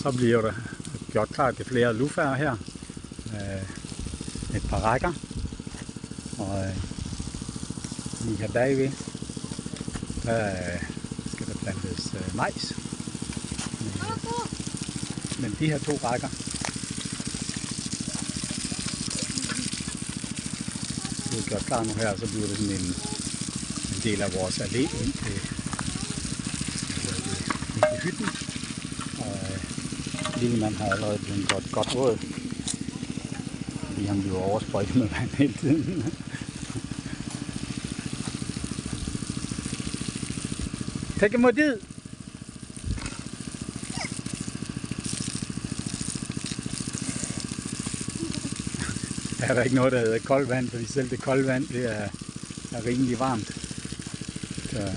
Så bliver der gjort klar til flere lufaer her. Et par rækker. Og lige her bagved, der skal der plantes majs. Men de her 2 rækker, det er gjort klar nu her, så bliver det sådan en del af vores allé ind til hytten. Og Lillemand har allerede blevet godt råd, fordi han bliver oversprøjtet med vand hele tiden. Take mod dit. Der er der ikke noget, der hedder koldt vand, fordi selv det kolde vand, det er rimelig varmt. Så